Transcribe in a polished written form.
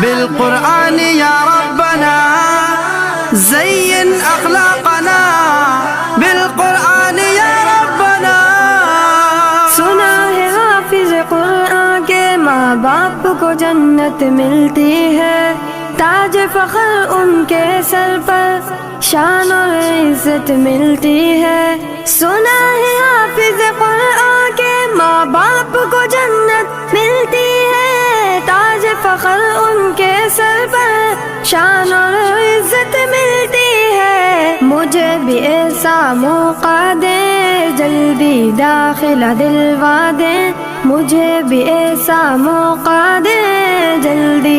بالقرآن یا ربنا زین اخلاقنا بالقرآن یا ربنا۔ سنا ہے حافظ قرآن کے ماں باپ کو جنت ملتی ہے، تاج فخر ان کے سر پر شان اور عزت ملتی ہے۔ سنا ہے حافظ قرآن کے ماں باپ کو جنت ملتی ہے، تاج فخر ان کے سر پر شان اور عزت ملتی ہے۔ مجھے بھی ایسا موقع دے، جلدی داخلہ دلوا دے، مجھے بھی ایسا موقع دے، جلدی